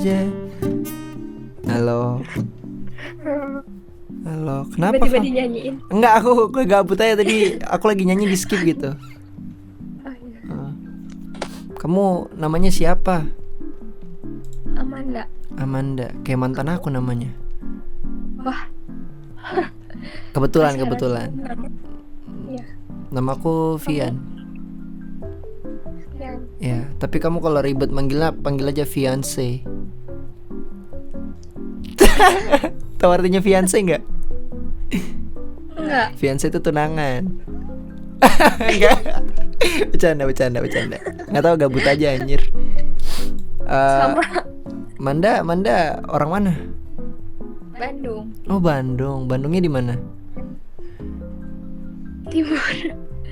saja. Halo. Halo, kenapa? Tiba-tiba Kak? dinyanyiin. Enggak, aku gabut aja tadi. Aku lagi nyanyi di skip gitu. Oh iya. Kamu namanya siapa? Amanda. Amanda, kayak mantan aku namanya. Wah. Kebetulan. Iya. Namaku Vian. Yang Ya, tapi kamu kalau ribet panggil aja fiance. Tahu artinya fiance enggak? enggak. Fiance itu tunangan. Enggak. Bercanda. Enggak tahu, gabut aja anjir. Sama Manda orang mana? Bandung Oh, Bandung. Bandungnya di mana? Timur.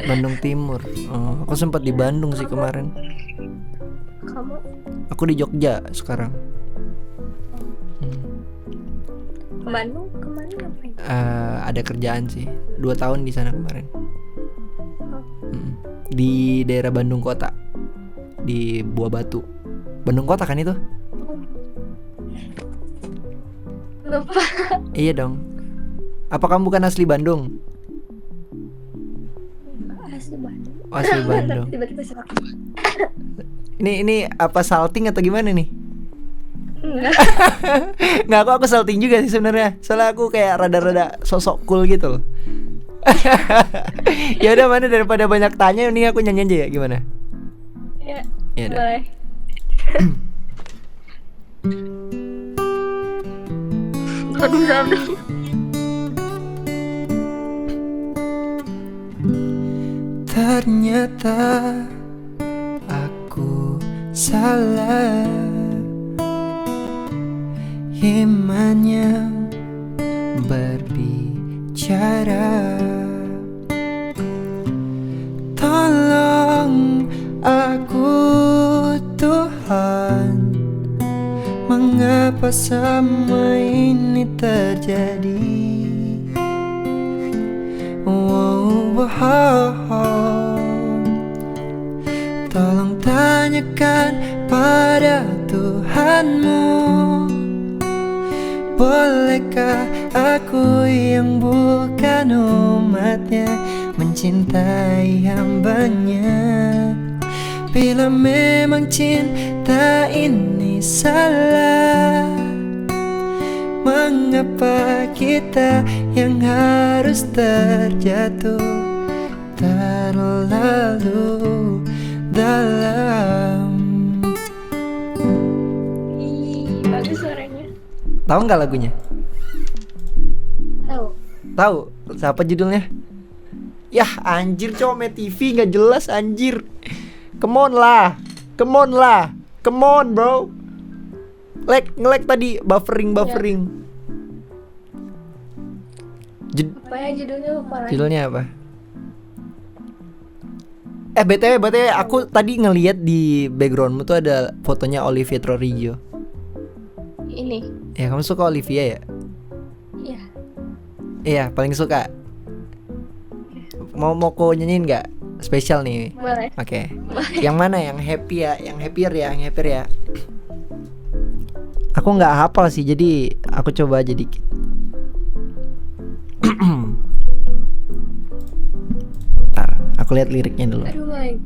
Bandung Timur. Oh, aku sempat di Bandung sih kemarin. Kamu Aku di Jogja sekarang. ke Bandung kemana ngapain? Ada kerjaan sih. 2 tahun di sana kemarin. Di daerah Bandung Kota. Di Buah Batu. Bandung Kota kan itu? Lupa. Iya dong. Apa kamu bukan asli Bandung? Asli Bandung. Oh, asli Bandung. Tiba-tiba serak. Ini apa salting atau gimana nih? Enggak. Nggak, aku salting juga sih sebenarnya. Soalnya aku kayak rada-rada sosok cool gitu loh. Ya udah, mana daripada banyak tanya, ini aku nyanyi aja ya, gimana? Ya. Ya udah. Boleh. Aduh. Ternyata aku salah. Iman yang berbicara. Tolong aku Tuhan, mengapa semua ini terjadi? Tolong tanyakan pada Tuhanmu, bolehkah aku yang bukan umatnya mencintai hambanya? Bila memang cinta ini salah, mengapa kita yang harus terjatuh terlalu dalam? Ih, bagus suaranya. Tahu nggak lagunya? Tahu. Tahu. Siapa judulnya? Yah, anjir, Come TV nggak jelas anjir. Come on lah, come on bro. Nge-lag tadi, buffering. Apa ya judulnya, lupa lagi. Judulnya apa? BTW aku tadi ngeliat di backgroundmu tuh ada fotonya Olivia Rodrigo. Ini. Ya, kamu suka Olivia ya? Iya. Iya, paling suka. Mau aku nyanyiin nggak? Spesial nih. Boleh. Oke. Yang mana? Yang happy ya? Yang happier ya? Aku nggak hafal sih, jadi aku coba aja dikit. Ntar, aku lihat liriknya dulu. Aduh, baik.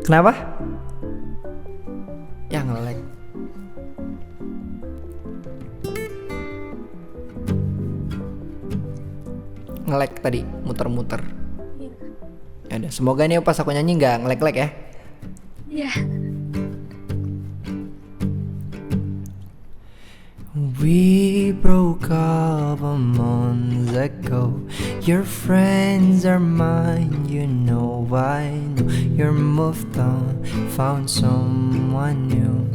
Kenapa? Ya, nge-lag. Nge-lag tadi, muter-muter. Ya udah, semoga nih pas aku nyanyi nggak nge-lag ya. Iya. We broke up a month ago. Your friends are mine, you know I know. You're moved on, found someone new.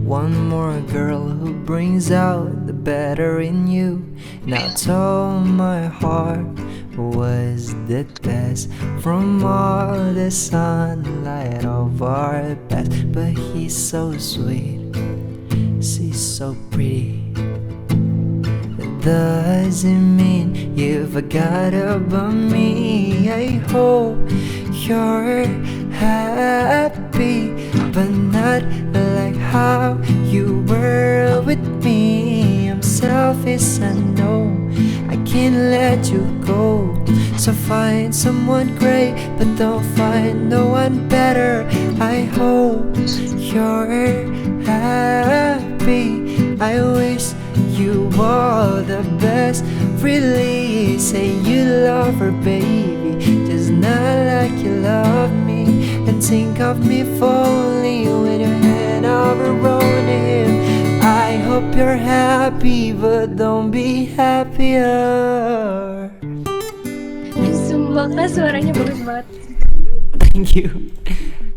One more girl who brings out the better in you. Now tell my heart was the test from all the sunlight of our past. But he's so sweet, she's so pretty. Doesn't mean you forgot about me. I hope you're happy, but not like how you were with me. I'm selfish, I know, I can't let you go. So find someone great, but don't find no one better. I hope you're happy. I wish you all the best. Really say you love her, baby, just not like you love me. And think of me fondly when your hand around him. I hope you're happy, but don't be happier. Sumpah kak, suaranya bagus banget. Thank you.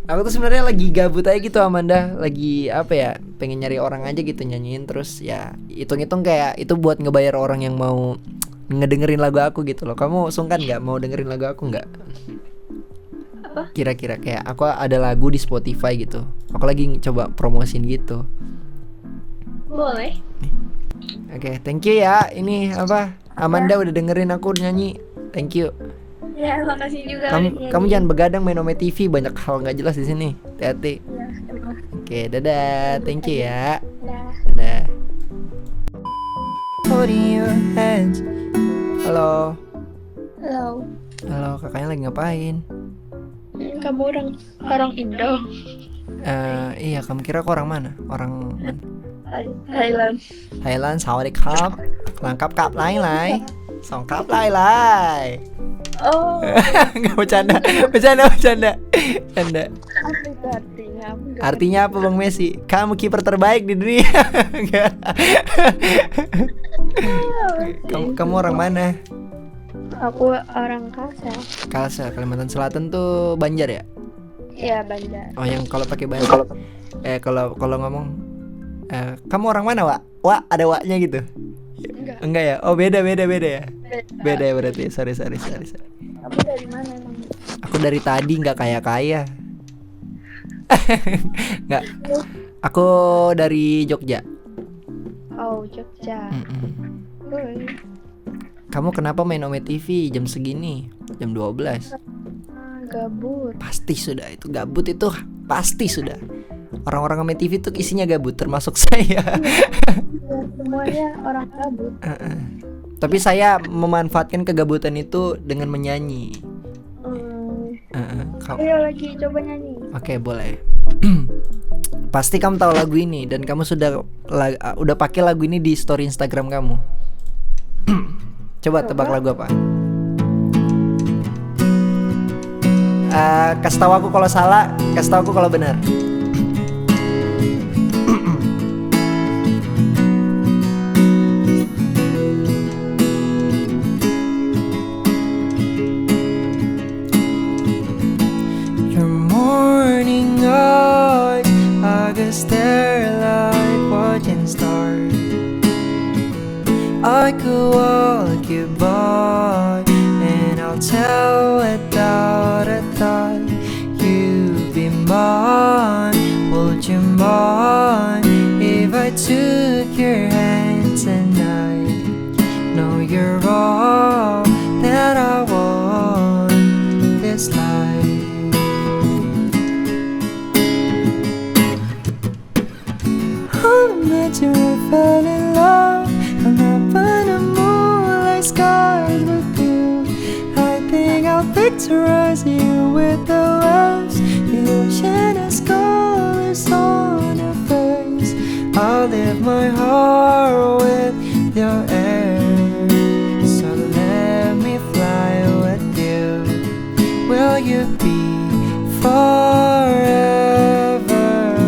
Aku tuh sebenarnya lagi gabut aja gitu, Amanda. Lagi apa ya, pengen nyari orang aja gitu nyanyiin. Terus ya hitung-hitung kayak itu buat ngebayar orang yang mau ngedengerin lagu aku gitu loh. Kamu sungkan gak mau dengerin lagu aku gak? Apa? Kira-kira kayak aku ada lagu di Spotify gitu, aku lagi coba promosin gitu. Boleh. Oke, thank you ya. Ini apa, Amanda udah dengerin aku nyanyi. Thank you. Ya, makasih juga. Kamu jangan begadang main Ome TV, banyak hal nggak jelas di sini. Hati-hati. Ya, emang. Oke, dadah. Thank you ya. Dah. Dadah. Holding your hands. Halo. Halo. Halo, kakaknya lagi ngapain? Kamu orang Indo. Iya, kamu kira aku orang mana? Orang mana? Thailand. Thailand, Sawadee-krap. Lengkap kap lai. Songkap lai. Oh. Enggak bercanda. Canda. Apa itu artinya? Artinya apa Bang Messi? Kamu kiper terbaik di dunia. Enggak. Kamu orang mana? Aku orang Kalsel. Kalsel, Kalimantan Selatan tuh Banjar ya? Iya, Banjar. Oh, yang kalau pakai Banjar. Kalau ngomong kamu orang mana, Wak? Wak, ada Waknya gitu. Enggak ya? Oh, beda ya. Beda ya berarti. Sorry. Kamu dari mana emang? Aku dari tadi nggak kaya. Nggak. Aku dari Jogja. Oh, Jogja. Kamu kenapa main Ome TV jam segini? Jam 12. Gabut. Pasti sudah itu gabut itu pasti sudah. Orang-orang Ome TV tuh isinya gabut termasuk saya. Semuanya orang gabut. Tapi saya memanfaatkan kegabutan itu dengan menyanyi. Ayo lagi coba nyanyi. Oke, boleh. Pasti kamu tahu lagu ini dan kamu udah pakai lagu ini di story Instagram kamu. Coba tebak lagu apa? Kasih tahu aku kalau salah, kasih tahu aku kalau benar. Your morning eyes, I guess they're like watching stars. I could walk you by, and I'll tell without a thought you'd be mine. Would you mind if I took your hand tonight? No, you're all that I want this life. I met you and fell in love. I'm up in the moonlight skies with you. I think I'll picturize you with the waves. The ocean has colors on your face. I'll live my heart with your air. So let me fly with you. Will you be forever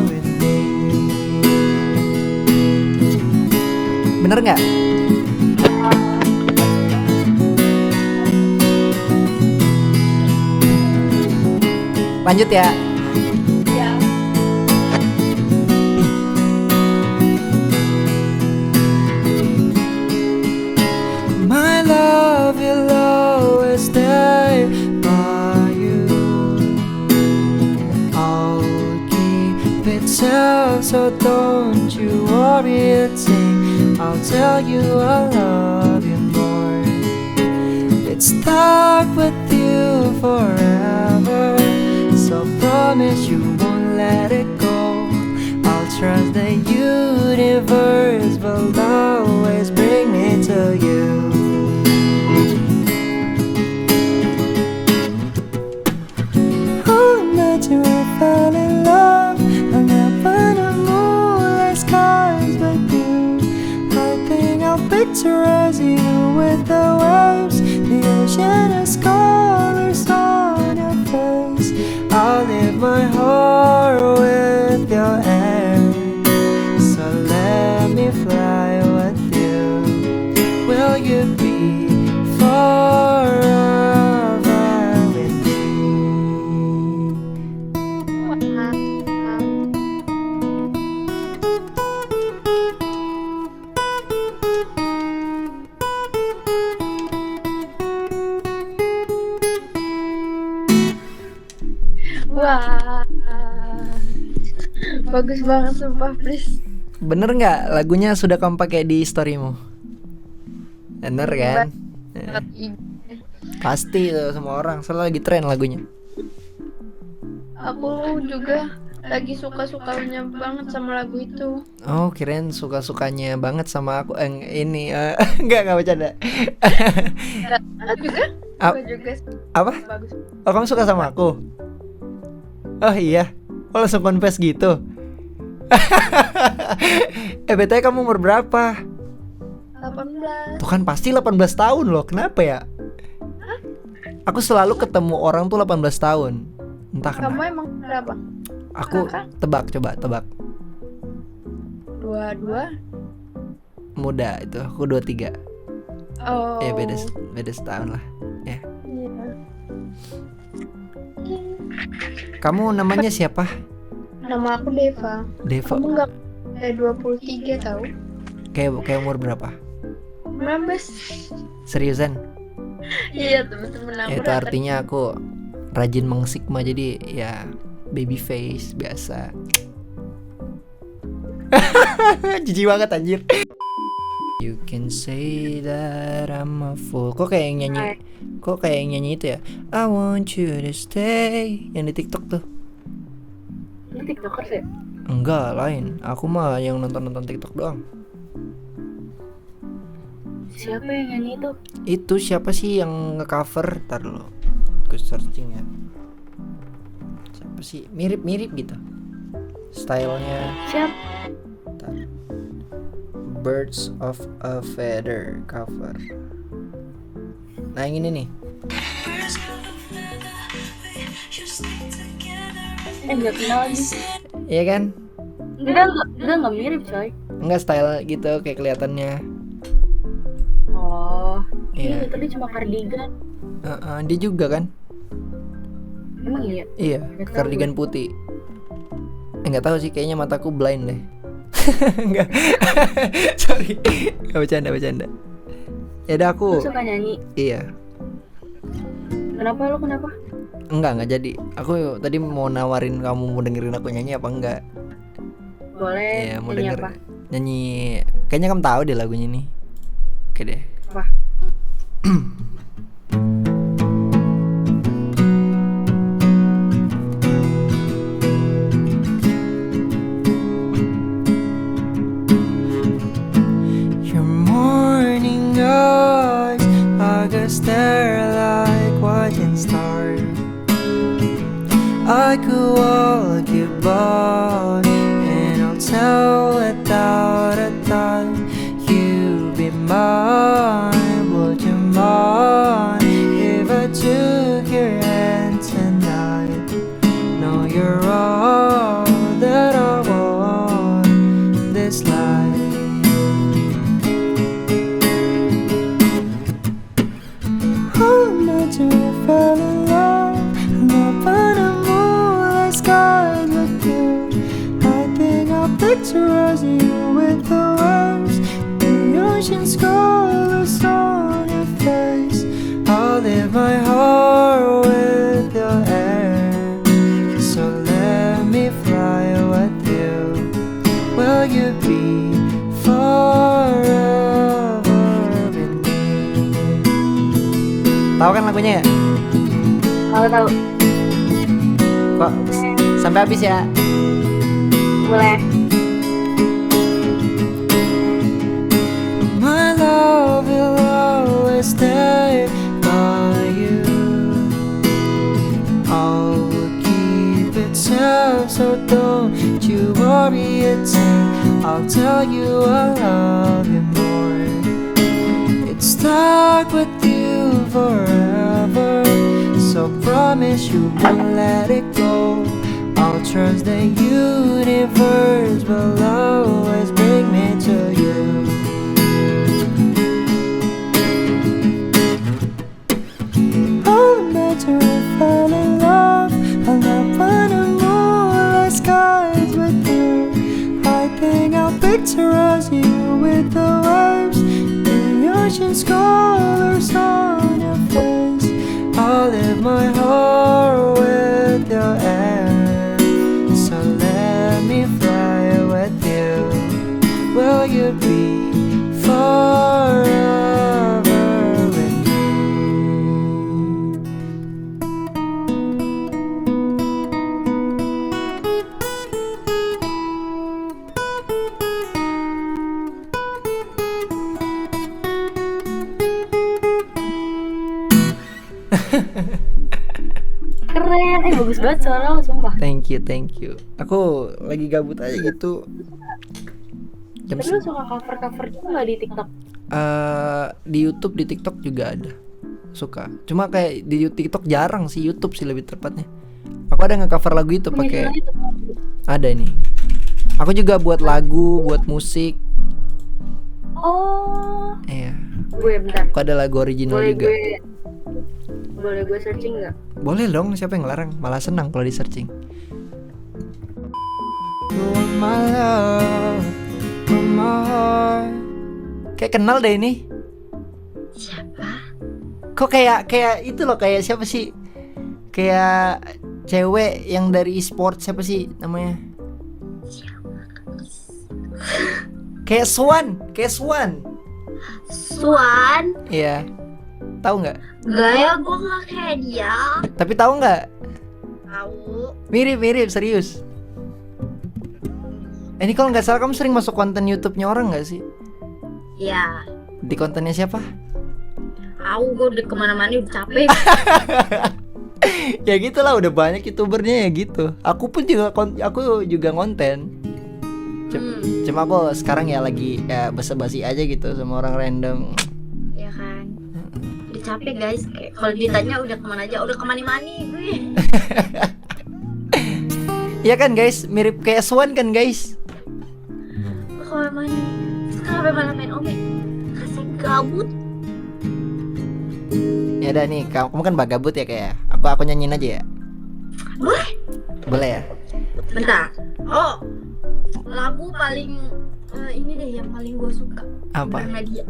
with me? Bener nggak? Lanjut ya. Ya. My love will always stay by you. I'll keep it safe, so don't you worry a thing. I'll tell you I love you more. It's stuck with you forever, so promise you won't let it go. I'll trust the universe will always bring me to you. Oh, not you fell in love. Hung up on the moonlight skies with you. I think I'll picture as you with the waves, the ocean is colors on your face. I'll leave my heart with your air. So let me fly with you. Will you be forever with me? Wah, bagus banget sumpah, please. Bener nggak lagunya sudah kamu pakai di storymu? Bener kan? Pasti tuh semua orang selalu lagi tren lagunya. Aku juga lagi suka-sukanya banget sama lagu itu. Oh, kirain suka-sukanya banget sama aku. Ini enggak bercanda. Aku juga. Ap- Aku juga Apa? bagus. Oh, kamu suka sama aku? Oh iya. Oh, langsung confess gitu. BTW kamu umur berapa? 18. Tuh kan pasti 18 tahun loh. Kenapa ya? Aku selalu ketemu orang tuh 18 tahun. Entah Kamu kenapa. emang berapa? Aku tebak, coba tebak. 22. Muda itu, aku 23. Oh. Ya beda setahun lah. Ya. Iya. Kamu namanya siapa? Nama aku Deva. Deva. Kamu nggak 23 tahu? Kayak umur berapa? 19. Seriusan? Iya, teman-teman aku. Itu artinya aku rajin mengsigma, jadi ya baby face biasa. Jijik banget anjir. You can say that I'm a fool. Kok kayak yang nyanyi itu ya? I want you to stay. Yang di TikTok tuh. Lu TikTokers ya? Enggak, lain. Aku mah yang nonton TikTok doang. Siapa yang nyanyi itu? Itu siapa sih yang nge-cover? Ntar dulu, aku searching ya. Siapa sih? Mirip-mirip gitu stylenya. Siapa? Ntar. Birds of a Feather cover. Nah yang ini nih. Enggak kenal lagi. Iya kan? Enggak mirip coy. Enggak style gitu kayak kelihatannya. Oh. Iya. Itu dia cuma kardigan. Dia juga kan? Emang iya? Iya, kardigan putih. Enggak tahu sih, kayaknya mataku blind deh. Enggak. Sorry. Enggak bercanda. Ya udah aku. Lu suka nyanyi? Iya. Kenapa? Enggak jadi. Aku tadi mau nawarin kamu mau dengerin aku nyanyi apa enggak? Boleh. Iya, mau nyanyi denger. apa? Nyanyi. Kayaknya kamu tahu deh lagunya nih. Oke deh. Apa? Your morning eyes like a starlight watching stars. I could walk you by and I'll tell without a thought you'd be mine. Would you mind if I took your hand tonight? No, you're all that I want this life. Oh, not you fell in love. I'm up on the moonlight skies with you. I think I'll picture you with the waves, the ocean's colors on your face. I'll leave my heart with your air. So let me fly with you. Will you be forever with me? Tahu kan lagunya ya? Tahu. Kok sampai habis ya? Boleh. stay by you. I'll keep it safe, so don't you worry a thing. I'll tell you I love you more. It's stuck with you forever, so promise you won't let it go. I'll trust the universe will always bring me to you. I'll imagine we fall in love. I'll not wanna moonlight skies with you. I think I'll picture us, you with the waves, the ocean's colors on your face. I'll live my heart with your hand, so let me fly with you. Will you be forever with me? Keren, bagus banget suara lo, sumpah. Thank you. Aku lagi gabut aja gitu. Jam Tapi lu suka cover-cover juga gak di TikTok? Di YouTube, di TikTok juga ada. Suka. Cuma kayak di TikTok jarang sih, YouTube sih lebih tepatnya. Aku ada nge-cover lagu itu pakai. Pemikirannya tuh. Ada ini. Aku juga buat lagu, buat musik. Oh, Iya. gue bentar. Aku ada lagu original juga. Boleh gue searching gak? Boleh dong, siapa yang ngelarang? Malah senang kalau di searching. My love, my heart. Kayak kenal deh ini. Siapa? Kok kayak itu loh, kayak siapa sih? Kayak cewek yang dari e-sport, siapa sih namanya? Kayak Swan. Swan? Iya. Tahu nggak? Gak ya, gue gak kayak dia. Tapi tahu nggak? Tahu. Mirip serius. Ini kalau nggak salah kamu sering masuk konten YouTube-nya orang nggak sih? Ya, Di kontennya siapa? gue udah kemana-mana udah capek. Ya gitulah, udah banyak youtubernya ya gitu. Aku pun juga konten. Cuma aku sekarang ya lagi ya basa-basi aja gitu sama orang random. Ya kan. Udah capek guys. Kayak kalau ditanya udah kemana aja, udah kemani-mani gue. Iya kan guys, mirip kayak Swan kan guys. Kalau main sekarang malah main Ome. Kasih gabut. Ya udah nih, kamu kan bagabut ya kayak. Aku nyanyiin aja ya. Boleh. Boleh ya? Bentar. Oh, lagu paling ini deh yang paling gue suka. Apa? Bernadia.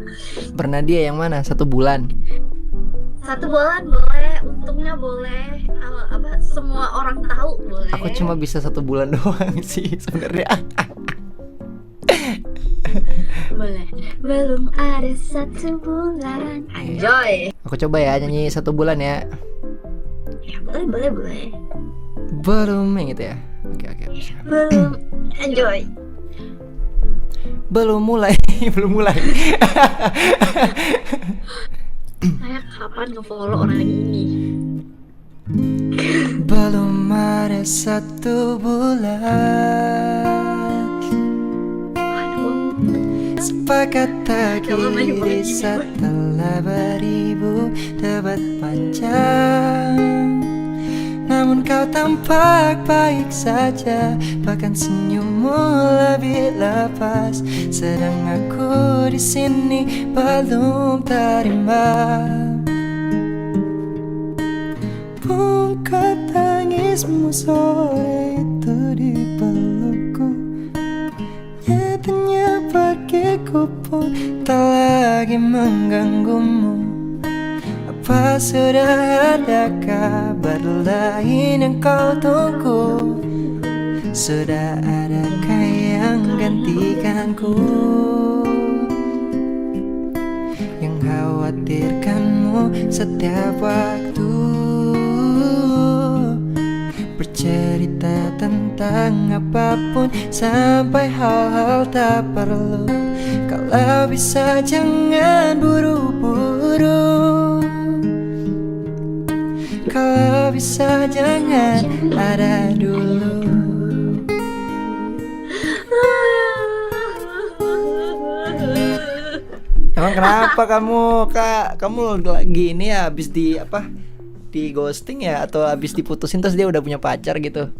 Bernadia yang mana? 1 bulan. 1 bulan boleh, untungnya boleh, apa semua orang tahu boleh. Aku cuma bisa 1 bulan doang sih sebenarnya. Boleh. Belum ada 1 bulan. Enjoy. Aku coba ya nyanyi 1 bulan ya. Ya boleh. Belum yang gitu ya. Oke. Belum. Enjoy. Belum mulai. Saya kapan nge-follow orang ini? Belum ada 1 bulan. Sepakat tak kiri setelah beribu debat panjang. Namun kau tampak baik saja, bahkan senyummu lebih lepas. Sedang aku di sini belum terima. Bungkuk tangismu sore itu di pelukku. Nyatanya bagiku pun tak lagi mengganggumu. Apa sudah ada kabar lain yang kau tunggu? Sudah adakah yang gantikanku? Yang khawatirkanmu setiap waktu, bercerita tentang apapun sampai hal-hal tak perlu. Kalau bisa jangan buru-buru cemburu. Kalau bisa jangan ada dulu. Emang kenapa kamu, Kak? Kamu lagi ini ya habis di apa? Di ghosting ya atau habis diputusin terus dia udah punya pacar gitu?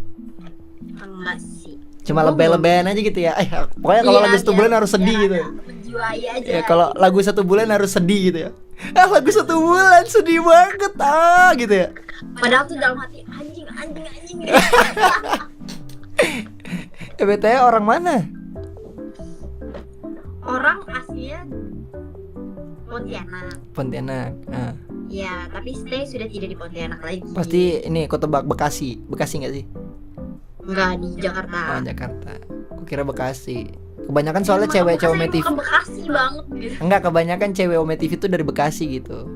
Enggak sih. Cuma lebay-lebayan aja gitu ya. Pokoknya kalau lagu 1 bulan harus sedih gitu. Menjiwai aja. Ya kalau lagu 1 bulan harus sedih gitu ya. Lagu 1 bulan sedih banget gitu ya. Padahal tuh dalam hati anjing. BTW orang mana? Orang aslinya Pontianak. Nah, Ya, tapi stay sudah tidak di Pontianak lagi. pasti ini kau tebak Bekasi nggak sih? Enggak, di Jakarta. Oh Jakarta. Kukira Bekasi. Kebanyakan soalnya cewek-cewek Ome TV. Bekasi banget gitu. Enggak, kebanyakan cewek Ome TV itu dari Bekasi gitu.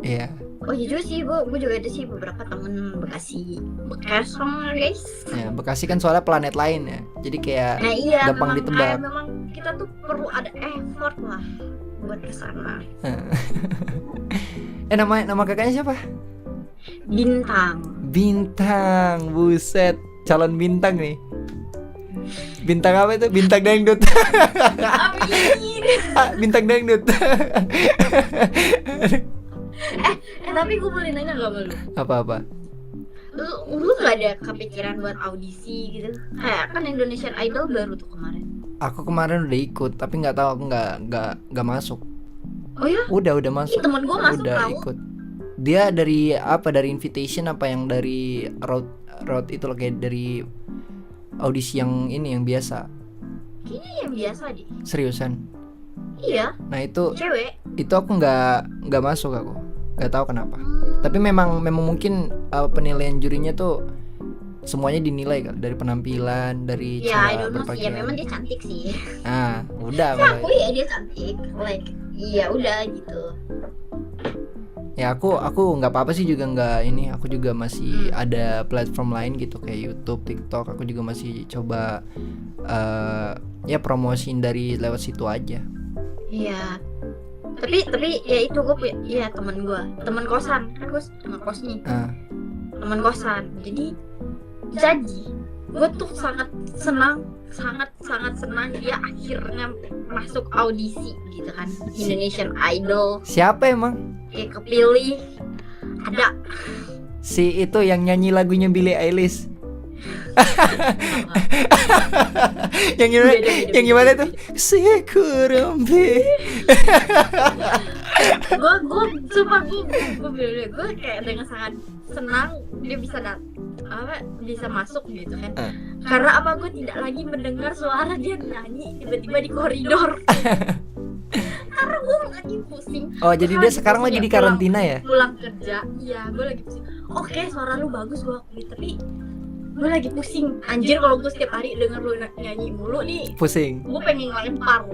Iya. Oh iya juga sih, gue juga ada sih beberapa temen Bekasi. Bekasong guys. Ya, Bekasi kan soalnya planet lain ya. Jadi kayak Nah iya, gampang ditebak. Memang kita tuh perlu ada effort lah buat kesana. Nama kakaknya siapa? Bintang, buset, calon bintang nih. Bintang apa itu? Bintang dangdut. Amin. Bintang dangdut. Tapi gue boleh nanya gak sama lu? Apa? Lu gak ada kepikiran buat audisi gitu? Kayak kan Indonesian Idol baru tuh kemarin. Aku kemarin udah ikut, tapi nggak tahu aku nggak masuk. Oh ya? Udah masuk. Temen gue masuk udah tahu. Ikut. Dia dari apa? Dari invitation apa yang dari road itu loh, kayak dari audisi yang ini yang biasa. Kayaknya yang biasa deh. Seriusan? Iya. Nah itu Cewek. Itu aku nggak masuk aku. Nggak tahu kenapa. Tapi memang mungkin penilaian jurinya tuh semuanya dinilai kan, dari penampilan, dari Ya, cara berpakaian. Ya memang dia cantik sih. Ah, udah. Ya, aku ya dia cantik. Like, iya udah gitu. Ya aku nggak apa-apa sih juga nggak ini. Aku juga masih ada platform lain gitu kayak YouTube, TikTok. Aku juga masih coba ya promosiin dari lewat situ aja. Iya. Tapi ya itu gue punya, ya teman kosan kan, gue ngekos nih. Teman kosan. Jadi gue tuh sangat senang dia akhirnya masuk audisi gitu kan, Indonesian Idol. Siapa emang? Kayak kepilih. Ada Si itu yang nyanyi lagunya Billie Eilish. Yang gimana tuh? Si kurumbi. gue kayak dengan sangat senang dia bisa masuk gitu kan. Karena apa, gue tidak lagi mendengar suara dia nyanyi tiba-tiba di koridor. Karena gue lagi pusing. Oh jadi dia sekarang lagi di karantina ya? Pulang kerja, iya gue lagi pusing. Oke, suara lu bagus gue akui, tapi gue lagi pusing. Anjir, kalau gue setiap hari denger lu nyanyi mulu nih, Pusing. gue pengen lempar.